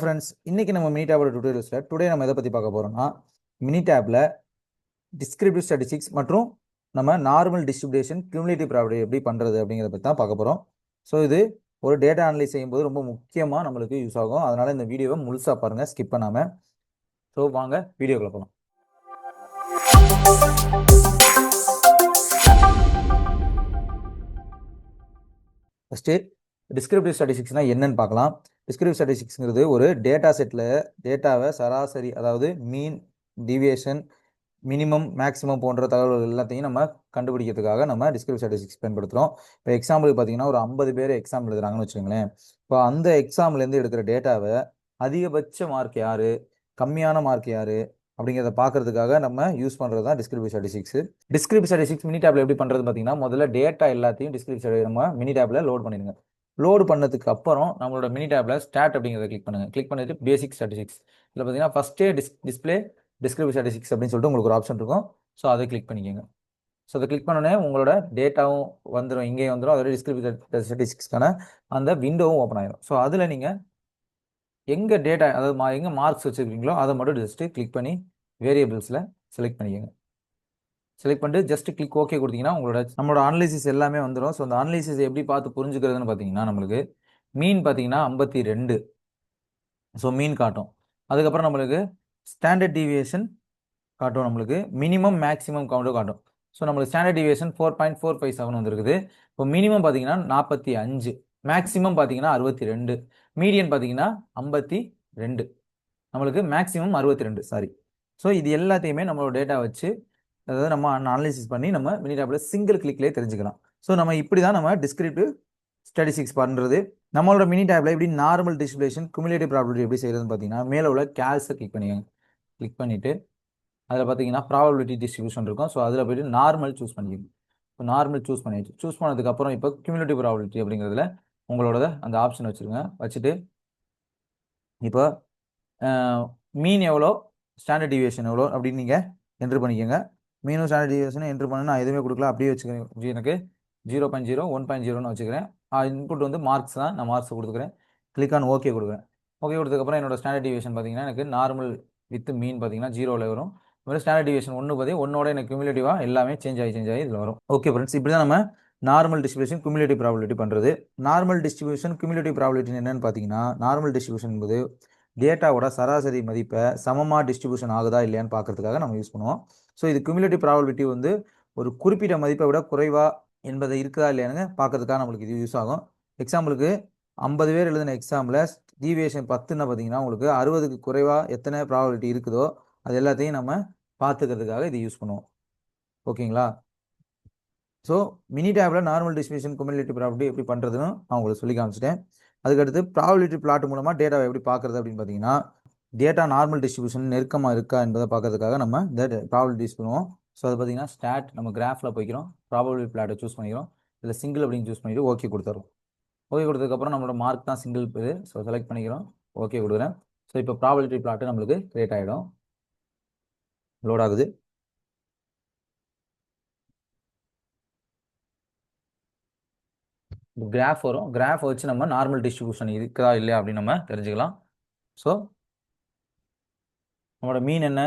Friends, இன்னைக்கு நம்ம மினிடேபோட டியூட்டோரியல்ஸில் today நம்ம எதை பற்றி பார்க்க போகிறோம்னா மினிடேப்பில் டிஸ்கிரிப்டிவ் ஸ்டாட்டிஸ்டிக்ஸ் மற்றும் நம்ம நார்மல் டிஸ்ட்ரிபியூஷன் கியூமுலேட்டிவ் ப்ராப்பர்ட்டி எப்படி பண்ணுறது அப்படிங்கிறத பற்றி தான் பார்க்க போகிறோம். ஸோ இது ஒரு டேட்டா அனலைஸ் செய்யும்போது ரொம்ப முக்கியமாக நம்மளுக்கு யூஸ் ஆகும். அதனால் இந்த வீடியோவை முழுசாக பாருங்கள், ஸ்கிப் பண்ணாமல். ஸோ வாங்க வீடியோக்குள்ள போகலாம். ஃபஸ்ட்டு டிஸ்கிரிப்டிவ் ஸ்டாட்டிஸ்டிக்ஸ்னா என்னன்னு பார்க்கலாம். டிஸ்கிரிப்டிவ் ஸ்டாட்டிஸ்டிக்ஸ்ங்கிறது ஒரு டேட்டா செட்டில் டேட்டாவை சராசரி, அதாவது மீன், டீவியேஷன், மினிமம், மேக்ஸிமம் போன்ற தகவல்கள் எல்லாத்தையும் நம்ம கண்டுபிடிக்கிறதுக்காக நம்ம டிஸ்கிரிப்டிவ் ஸ்டாட்டிஸ்டிக்ஸ் பயன்படுத்துகிறோம். இப்போ எக்ஸாம்பிளுக்கு பார்த்தீங்கன்னா ஒரு 50 பேர் எக்ஸாம் எழுதுறாங்கன்னு வச்சுக்கோங்களேன். இப்போ அந்த எக்ஸாம்லேருந்து எடுக்கிற டேட்டாவை அதிகபட்ச மார்க் யார், கம்மியான மார்க் யார் அப்படிங்கிறத பார்க்கறதுக்காக நம்ம யூஸ் பண்ணுறது தான் டிஸ்கிரிப்டிவ் ஸ்டாட்டிஸ்டிக்ஸ். டிஸ்கிரிப்டிவ் ஸ்டாட்டிஸ்டிக்ஸ் மினி டேப்ல எப்படி பண்ணுறது பார்த்தீங்கன்னா, முதல்ல டேட்டா எல்லாத்தையும் டிஸ்கிரிப்டிவ் நம்ம மினி டேப்ல லோட் பண்ணிடுங்க. லோடு பண்ணதுக்கு அப்புறம் நம்மளோட மினி டேப்ல ஸ்டாட் அப்படிங்கிறத கிளிக் பண்ணுங்க. கிளிக் பண்ணிட்டு பேசிக் ஸ்டாட்டிஸ்டிக்ஸ் இதில் பார்த்தீங்கன்னா ஃபஸ்ட்டே டிஸ்பிளே டிஸ்கிரிப்டிவ் ஸ்டாட்டிஸ்டிக்ஸ் அப்படின்னு சொல்லிட்டு உங்களுக்கு ஒரு ஆப்ஷன் இருக்கும். ஸோ அதை கிளிக் பண்ணிக்கோங்க. ஸோ அதை கிளிக் பண்ணோன்னே உங்களோட டேட்டாவும் வந்துடும், இங்கேயும் வந்துடும். அதோட டிஸ்கிரிப்டிவ் ஸ்டாட்டிஸ்டிக்ஸ்க்கான அந்த விண்டோவும் ஓப்பன் ஆயிடும். ஸோ அதில் நீங்கள் எங்கே டேட்டா, அதாவது எங்கே மார்க்ஸ் வச்சுருக்கீங்களோ அதை மட்டும் ஜஸ்ட்டு கிளிக் பண்ணி வேரியபிள்ஸில் செலக்ட் பண்ணிக்கோங்க. செலக்ட் பண்ணிட்டு ஜஸ்ட் கிளிக் ஓகே கொடுத்தீங்கன்னா நம்மளோட அனலைசிஸ் எல்லாமே வந்துடும். ஸோ அந்த அனலைசிஸ் எப்படி பார்த்து புரிஞ்சுக்கிறதுன்னு பார்த்தீங்கன்னா, நம்மளுக்கு மீன் பார்த்தீங்கன்னா 52. ஸோ மீன் காட்டும். அதுக்கப்புறம் நம்மளுக்கு ஸ்டாண்டர்ட் டீவியேஷன் காட்டும், நம்மளுக்கு மினிமம் மேக்ஸிமம் கவுண்ட்டும் காட்டும். ஸோ நம்மளுக்கு ஸ்டாண்டர்ட் டீவியேஷன் 4.457 வந்துருக்குது. இப்போ மினிமம் பார்த்தீங்கன்னா 45, மேக்ஸிமம் பார்த்தீங்கன்னா 62, மீடியன் பார்த்தீங்கன்னா 52, நம்மளுக்கு மேக்ஸிமம் 62, சாரி. ஸோ இது எல்லாத்தையுமே நம்மளோட டேட்டா வச்சு, அதாவது நம்ம அனலைசிஸ் பண்ணி நம்ம மினி டேப்ல சிங்கிள் கிளிக்லேயே தெரிஞ்சுக்கலாம். ஸோ நம்ம இப்படி தான் நம்ம டிஸ்கிரிப்டிவ் ஸ்டாட்டிஸ்டிக்ஸ் பண்ணுறது. நம்மளோட மினி டேப்ல எப்படி நார்மல் டிஸ்ட்ரிபியூஷன் குமுலேட்டிவ் ப்ராபபிலிட்டி எப்படி செய்யறதுன்னு பார்த்தீங்கன்னா, மேலே உள்ள கேல்ஸை கிளிக் பண்ணிக்கோங்க. கிளிக் பண்ணிவிட்டு அதில் பார்த்தீங்கன்னா ப்ராபபிலிட்டி டிஸ்ட்ரிபியூஷன் இருக்கும். ஸோ அதில் போய்ட்டு நார்மல் சூஸ் பண்ணிக்கோங்க. இப்போ நார்மல் சூஸ் பண்ணிடுச்சு. சூஸ் பண்ணதுக்கப்புறம் இப்போ கியூமுலேட்டிவ் ப்ராபபிலிட்டி அப்படிங்கிறதுல உங்களோட அந்த ஆப்ஷன் வச்சுருங்க. வச்சுட்டு இப்போ மீன் எவ்வளோ, ஸ்டாண்டர்ட் டிவியேஷன் எவ்வளோ அப்படின்னு நீங்கள் என்ட்ரு பண்ணிக்கோங்க. மீனும் ஸ்டாண்டர்ட் டிவியேஷனும் என்ட்ரு பண்ணி நான் எதுவுமே கொடுக்கல, அப்படியே வச்சுக்கிறேன். எனக்கு 0.0, 1.0ன்னு வச்சுக்கிறேன். இன்புட் வந்து மார்க்ஸ் தான், நான் மார்க்ஸ் கொடுத்துக்கிறேன். கிளிக் ஆன் ஓகே கொடுக்குறேன். ஓகே கொடுத்ததுக்கப்புறம் என்னோட ஸ்டாண்டர்ட் டிவியேஷன் பார்த்தீங்கன்னா எனக்கு நார்மல் வித் மீன் பார்த்தீங்கன்னா 0ல் வரும். இது ஸ்டாண்டர்ட் டிவியேஷன் 1 பார்த்தீங்கன்னா 1ஓட எனக்கு குமுலேட்டிவாக எல்லாமே சேஞ்ச் ஆகி இதில் வரும். ஓகே ஃப்ரெண்ட்ஸ், இப்படி தான் நம்ம நார்மல் டிஸ்ட்ரிபியூஷன் குமுலேட்டிவ் ப்ராபபிலிட்டி பண்ணுறது. நார்மல் டிஸ்ட்ரிபியூஷன் குமுலேட்டிவ் ப்ராபபிலிட்டி என்னன்னு பார்த்தீங்கன்னா, நார்மல் டிஸ்ட்ரிபியூஷன் என்பது டேட்டாவோட சராசரி மதிப்பை சமமாக டிஸ்ட்ரிபியூஷன் ஆகுதா இல்லையான்னு பார்க்கறதுக்காக நம்ம யூஸ் பண்ணுவோம். ஸோ இது குமுலேட்டிவ் ப்ராபபிலிட்டி வந்து ஒரு குறிப்பிட்ட மதிப்பை விட குறைவா என்பதை இருக்குதா இல்லையான்னு பார்க்கறதுக்காக நம்மளுக்கு இது யூஸ் ஆகும். எக்ஸாம்பிளுக்கு 50 பேர் எழுதின எக்ஸாம்பிள் டீவியேஷன் 10ன்னு பார்த்தீங்கன்னா உங்களுக்கு 60க்கு குறைவாக எத்தனை ப்ராபபிலிட்டி இருக்குதோ அது எல்லாத்தையும் நம்ம பார்த்துக்கிறதுக்காக இது யூஸ் பண்ணுவோம். ஓகேங்களா? ஸோ மினி டேப்ல நார்மல் டிஸ்ட்ரிபியூஷன் குமுலேட்டிவ் ப்ராபபிலிட்டி எப்படி பண்ணுறதுன்னு நான் உங்களுக்கு சொல்லி காமிச்சிட்டேன். அதுக்கடுத்து ப்ராபபிலிட்டி பிளாட் மூலமாக டேட்டாவை எப்படி பார்க்குறது அப்படின்னு பார்த்தீங்கன்னா, டேட்டா நார்மல் டிஸ்ட்ரிபியூஷன் நெருக்கமாக இருக்கா என்பதை பார்க்கறதுக்காக நம்ம இந்த ப்ராபபிலிட்டி யூஸ் பண்ணுவோம். ஸோ அது பார்த்தீங்கன்னா ஸ்டாட், நம்ம கிராஃபில் போய்க்கிறோம், ப்ராபபிலிட்டி பிளாட்டை சூஸ் பண்ணிக்கிறோம். இதில் சிங்கிள் அப்படின்னு சூஸ் பண்ணிவிட்டு ஓகே கொடுத்துறோம். ஓகே கொடுத்ததுக்கப்புறம் நம்மளோட மார்க் தான் சிங்கிள் இது. ஸோ செலக்ட் பண்ணிக்கிறோம், ஓகே கொடுக்குறேன். ஸோ இப்போ ப்ராபபிலிட்டி பிளாட்டு நம்மளுக்கு கிரியேட் ஆகிடும். லோட் ஆகுது. கிராஃப் வரும். கிராஃப் வச்சு நம்ம நார்மல் டிஸ்ட்ரிபியூஷன் இருக்குதா இல்லையா அப்படின்னு நம்ம தெரிஞ்சுக்கலாம். ஸோ நம்மளோட மீன் என்ன,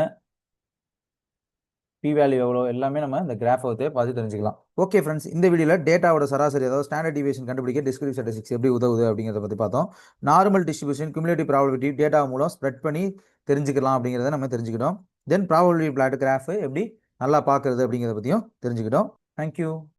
பி வேல்யூ எவ்வளோ, எல்லாமே நம்ம இந்த கிராஃபை பார்த்து தெரிஞ்சுக்கலாம். ஓகே ஃப்ரெண்ட்ஸ், இந்த வீடியோவில் டேட்டாவோட சராசரி, அதாவது ஸ்டாண்டர்ட் டிவியேஷன் கண்டுபிடிக்க டிஸ்கிரிப்டிவ் ஸ்டாட்டிஸ்டிக்ஸ் எப்படி உதவுது அப்படிங்கிறத பற்றி பார்த்தோம். Normal distribution cumulative probability data மூலம் ஸ்ப்ரெட் பண்ணி தெரிஞ்சுக்கலாம் அப்படிங்கிறத நம்ம தெரிஞ்சுக்கிட்டோம். தென் ப்ராபபிலிட்டி பிளாட் கிராஃப் எப்படி நல்லா பார்க்குறது அப்படிங்கிறத பற்றியும் தெரிஞ்சுக்கிட்டோம். தேங்க்யூ.